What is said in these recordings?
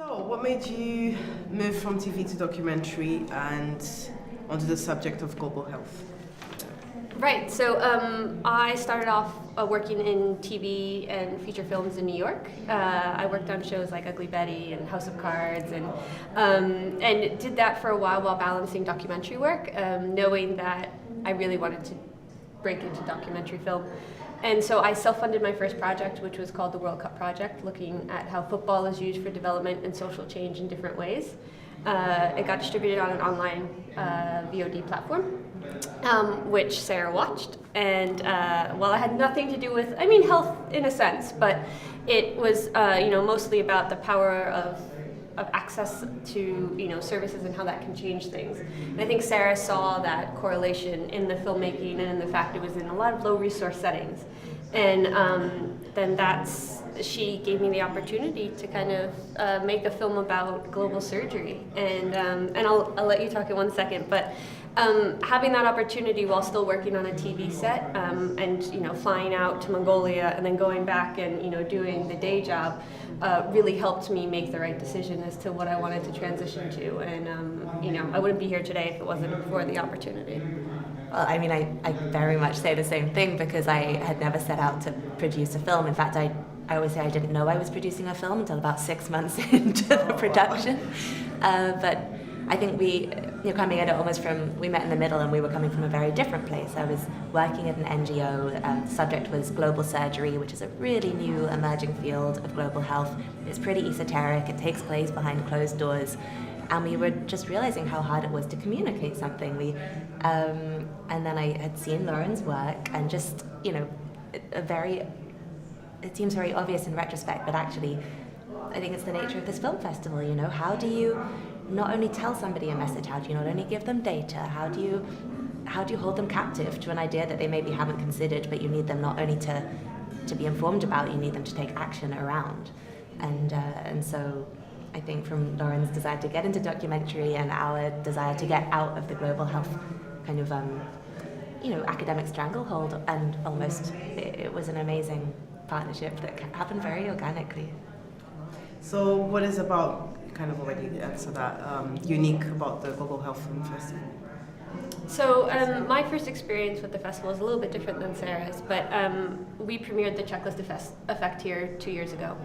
So, what made you move from TV to documentary and onto the subject of global health? Right, so I started off working in TV and feature films in New York. I worked on shows like Ugly Betty and House of Cards, and did that for a while balancing documentary work, knowing that I really wanted to break into documentary film. And so I self-funded my first project, which was called the World Cup Project, looking at how football is used for development and social change in different ways. It got distributed on an online VOD platform, which Sarah watched. And while I had nothing to do with, health in a sense, but it was, mostly about the power of access to, services and how that can change things. And I think Sarah saw that correlation in the filmmaking and in the fact it was in a lot of low resource settings. And then she gave me the opportunity to kind of make a film about global surgery. And I'll let you talk in 1 second, but having that opportunity while still working on a TV set, and flying out to Mongolia and then going back and doing the day job, really helped me make the right decision as to what I wanted to transition to. And I wouldn't be here today if it wasn't for the opportunity. Well, I very much say the same thing, because I had never set out to produce a film. In fact, I always say I didn't know I was producing a film until about 6 months into the production. But I think coming at it we met in the middle, and we were coming from a very different place. I was working at an NGO. The subject was global surgery, which is a really new emerging field of global health. It's pretty esoteric. It takes place behind closed doors. And we were just realizing how hard it was to communicate something. And then I had seen Lauren's work, and just, it seems very obvious in retrospect, but actually, I think it's the nature of this film festival. How do you not only tell somebody a message, how do you not only give them data, how do you hold them captive to an idea that they maybe haven't considered, but you need them not only to be informed about, you need them to take action around. And so I think from Lauren's desire to get into documentary and our desire to get out of the global health kind of academic stranglehold, and almost it was an amazing partnership that happened very organically. So what is about, kind of already answered that, unique about the Global Health Film Festival? So my first experience with the festival is a little bit different than Sarah's, but we premiered the Checklist Effect here 2 years ago.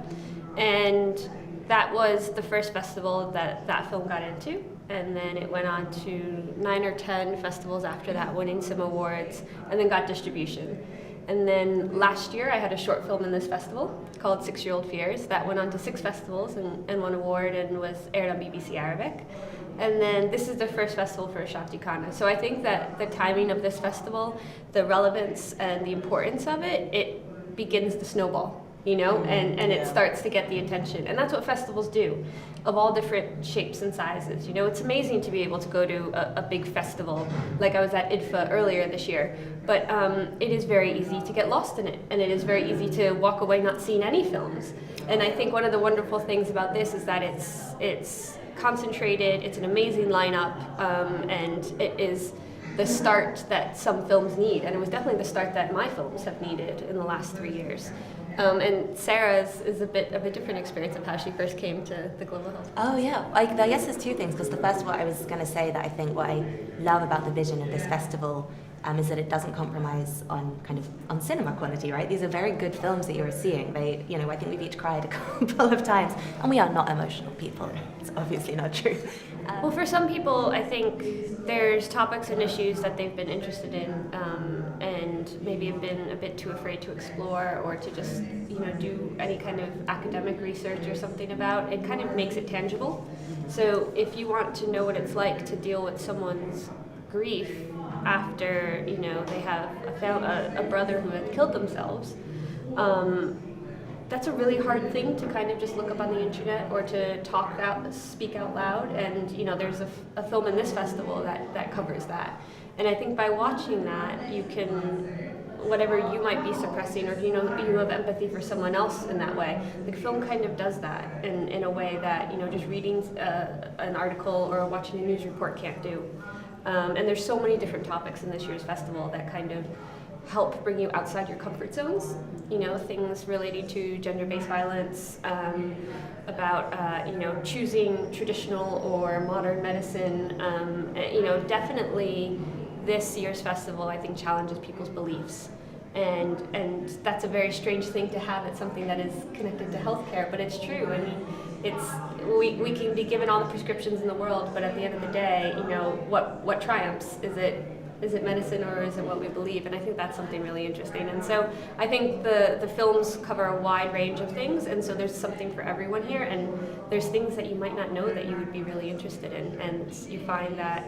And that was the first festival that film got into. And then it went on to 9 or 10 festivals after that, winning some awards, and then got distribution. And then last year I had a short film in this festival called 6-Year-Old Fears that went on to 6 festivals and won an award and was aired on BBC Arabic. And then this is the first festival for Ashanti Kana. So I think that the timing of this festival, the relevance and the importance of it begins to snowball, and it starts to get the attention. And that's what festivals do, of all different shapes and sizes. It's amazing to be able to go to a big festival, like I was at IDFA earlier this year, but it is very easy to get lost in it, and it is very easy to walk away not seeing any films. And I think one of the wonderful things about this is that it's concentrated, it's an amazing lineup, and it is the start that some films need, and it was definitely the start that my films have needed in the last 3 years. And Sarah's is a bit of a different experience of how she first came to the Global Health. Oh yeah, I guess there's 2 things, because the first one I was going to say that I think what I love about the vision of this festival is that it doesn't compromise on cinema quality, right? These are very good films that you're seeing. They, I think we've each cried a couple of times, and we are not emotional people. It's obviously not true. Well, for some people, I think there's topics and issues that they've been interested in, and maybe have been a bit too afraid to explore or to just, do any kind of academic research or something about. It kind of makes it tangible. So if you want to know what it's like to deal with someone's grief after, they have a brother who had killed themselves, that's a really hard thing to kind of just look up on the internet or to speak out loud. And there's a film in this festival that covers that. And I think by watching that, you can, whatever you might be suppressing, or you have empathy for someone else in that way. The film kind of does that in a way that just reading an article or watching a news report can't do. And there's so many different topics in this year's festival that kind of help bring you outside your comfort zones. You know, things relating to gender-based violence, about you know, choosing traditional or modern medicine. You know, definitely this year's festival, I think, challenges people's beliefs. And that's a very strange thing to have. It's something that is connected to healthcare, but it's true. I mean, we can be given all the prescriptions in the world, but at the end of the day, you know, what triumphs? Is it medicine or is it what we believe? And I think that's something really interesting. And so I think the films cover a wide range of things, and so there's something for everyone here, and there's things that you might not know that you would be really interested in, and you find that,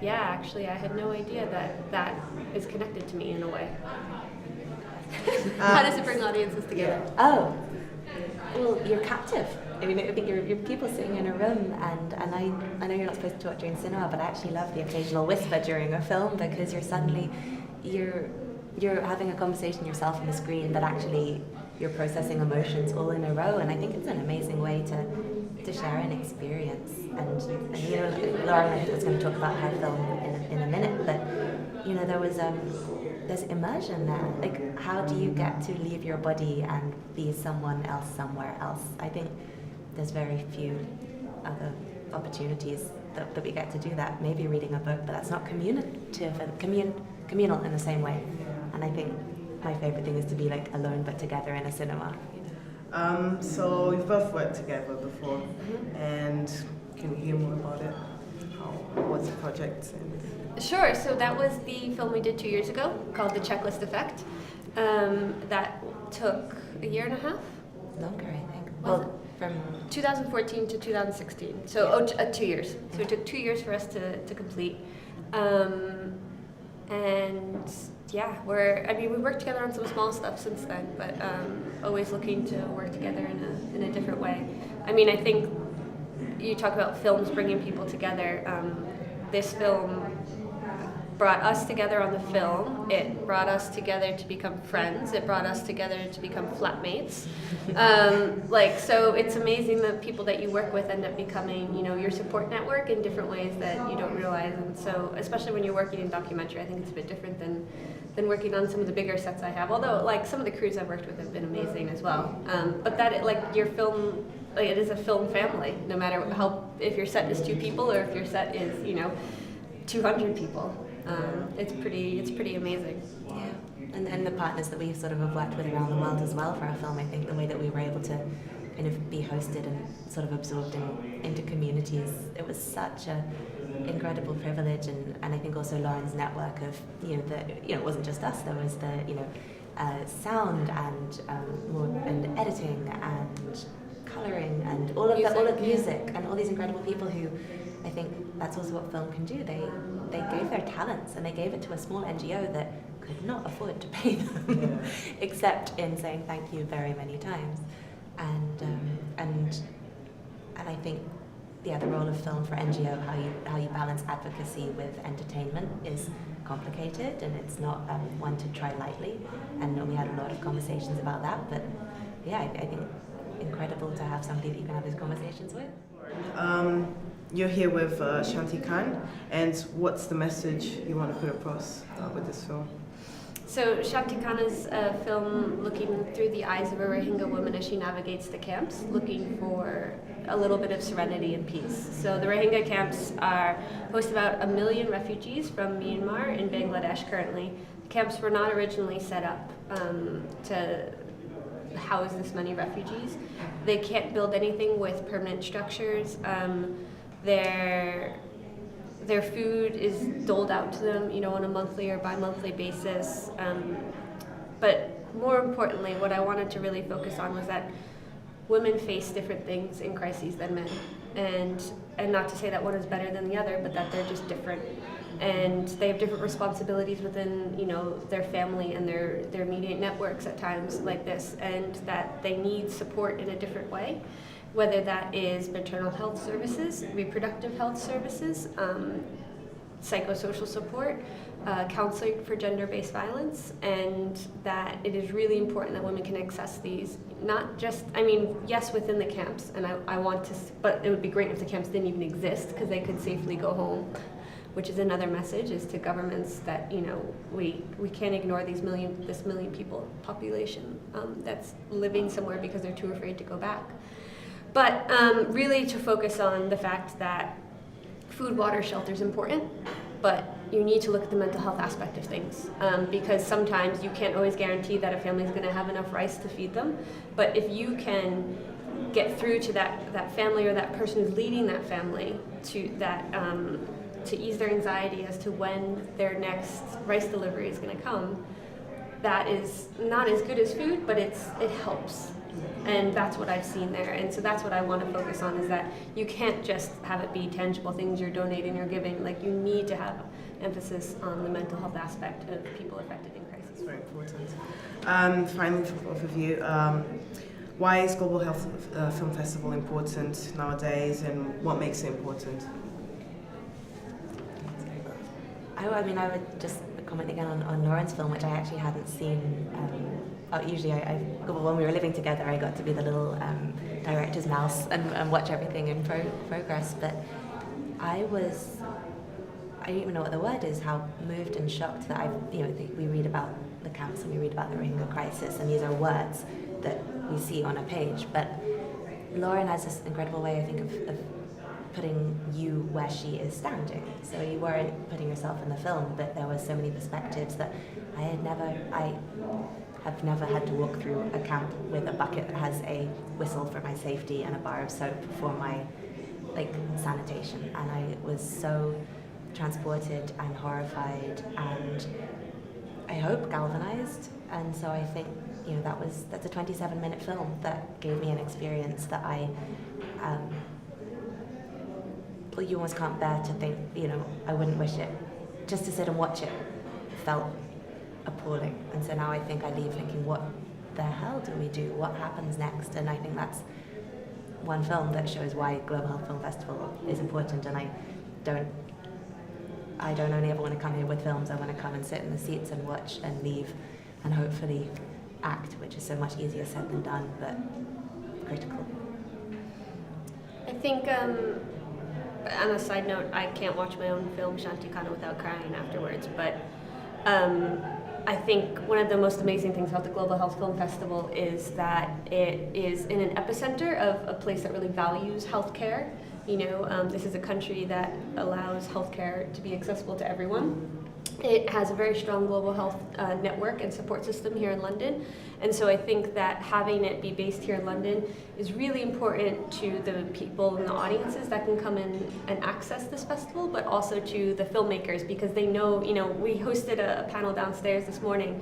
yeah, actually I had no idea that is connected to me in a way. How does it bring audiences together? Oh, well, you're captive. I mean, I think you're people sitting in a room, and I know you're not supposed to talk during cinema, but I actually love the occasional whisper during a film, because you're having a conversation yourself on the screen that actually you're processing emotions all in a row, and I think it's an amazing way to share an experience. And you know, Lauren, I think, was going to talk about her film in a minute, but you know, there's immersion there. Like, how do you get to leave your body and be someone else somewhere else? I think there's very few other opportunities that we get to do that. Maybe reading a book, but that's not communicative and communal in the same way. And I think my favorite thing is to be like alone but together in a cinema. So we've both worked together before, and can we hear more about it? What's the project? Sure. So that was the film we did 2 years ago called The Checklist Effect. That took a year and a half. Longer, I think. Well, from 2014 to 2016. So 2 years. So it took 2 years for us to complete. And yeah, we worked together on some small stuff since then, but always looking to work together in a different way. I mean, I think you talk about films bringing people together. This film brought us together on the film. It brought us together to become friends. It brought us together to become flatmates. So it's amazing the people that you work with end up becoming, you know, your support network in different ways that you don't realize. And so, especially when you're working in documentary, I think it's a bit different than working on some of the bigger sets I have. Although, like, some of the crews I've worked with have been amazing as well. But your film, like, it is a film family. No matter if your set is 2 people or if your set is, you know, 200 people. It's pretty amazing. Yeah, and the partners that we sort of have worked with around the world as well for our film, I think the way that we were able to kind of be hosted and sort of absorbed into communities, it was such a incredible privilege, and I think also Lauren's network of, you know, it wasn't just us, there was the, you know, sound and editing and colouring and all of music and all these incredible people who, I think that's also what film can do. They gave their talents, and they gave it to a small NGO that could not afford to pay them, except in saying thank you very many times. And I think, yeah, the role of film for NGO, how you balance advocacy with entertainment is complicated, and it's not one to try lightly. And we had a lot of conversations about that. But yeah, I think incredible to have somebody that you can have these conversations with. You're here with Shanti Khan, and what's the message you want to put across with this film? So Shanti Khan is a film looking through the eyes of a Rohingya woman as she navigates the camps, looking for a little bit of serenity and peace. So the Rohingya camps host about 1 million refugees from Myanmar in Bangladesh currently. The camps were not originally set up to house this many refugees. They can't build anything with permanent structures. Their food is doled out to them, you know, on a monthly or bi-monthly basis. But more importantly, what I wanted to really focus on was that women face different things in crises than men. And not to say that one is better than the other, but that they're just different. And they have different responsibilities within, you know, their family and their immediate networks at times like this, and that they need support in a different way. Whether that is maternal health services, reproductive health services, psychosocial support, counseling for gender-based violence, and that it is really important that women can access these, not just, I mean, yes, within the camps, and I want to, but it would be great if the camps didn't even exist, because they could safely go home. which is another message is to governments that, you know, we can't ignore this million people population that's living somewhere because they're too afraid to go back. But really to focus on the fact that food, water, shelter is important, but you need to look at the mental health aspect of things because sometimes you can't always guarantee that a family is going to have enough rice to feed them. But if you can get through to that family or that person who's leading that family to ease their anxiety as to when their next rice delivery is going to come, that is not as good as food, but it helps. And that's what I've seen there. And so that's what I want to focus on, is that you can't just have it be tangible things you're donating or giving. Like, you need to have emphasis on the mental health aspect of people affected in crisis. It's very important. Finally, for both of you, why is Global Health Film Festival important nowadays, and what makes it important? I mean, I would just comment again on Lauren's film, which I actually hadn't seen. Usually, when we were living together, I got to be the little director's mouse and watch everything in progress. But I don't even know what the word is, how moved and shocked that we read about the camps and we read about the Rohingya crisis, and these are words that we see on a page. But Lauren has this incredible way, I think, of putting you where she is standing. So you weren't putting yourself in the film, but there were so many perspectives that I have never had to walk through a camp with a bucket that has a whistle for my safety and a bar of soap for my sanitation. And I was so transported and horrified and I hope galvanized. And so I think, that's a 27-minute film that gave me an experience that you almost can't bear to think, I wouldn't wish it. Just to sit and watch it felt appalling. And so now I think I leave thinking, what the hell do we do? What happens next? And I think that's one film that shows why Global Health Film Festival is important. And I don't only ever want to come here with films. I want to come and sit in the seats and watch and leave and hopefully act, which is so much easier said than done, but critical. I think, on a side note, I can't watch my own film, Shantikana, without crying afterwards, but I think one of the most amazing things about the Global Health Film Festival is that it is in an epicenter of a place that really values healthcare. This is a country that allows healthcare to be accessible to everyone. It has a very strong global health network and support system here in London. And so I think that having it be based here in London is really important to the people and the audiences that can come in and access this festival, but also to the filmmakers, because they know, we hosted a panel downstairs this morning,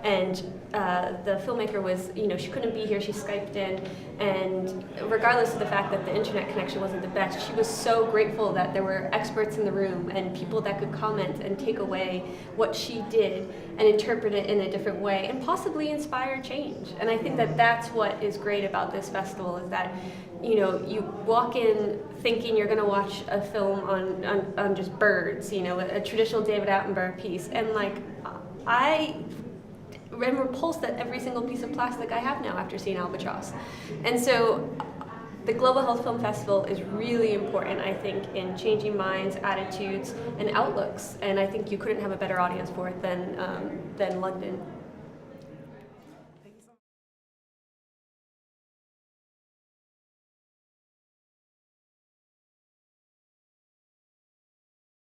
and the filmmaker was, she couldn't be here, she Skyped in, and regardless of the fact that the internet connection wasn't the best, she was so grateful that there were experts in the room and people that could comment and take away what she did and interpret it in a different way and possibly inspire change. And I think that that's what is great about this festival, is that you walk in thinking you're going to watch a film on just birds, a traditional David Attenborough piece, and I'm repulsed at every single piece of plastic I have now after seeing Albatross. And so the Global Health Film Festival is really important, I think, in changing minds, attitudes, and outlooks. And I think you couldn't have a better audience for it than London.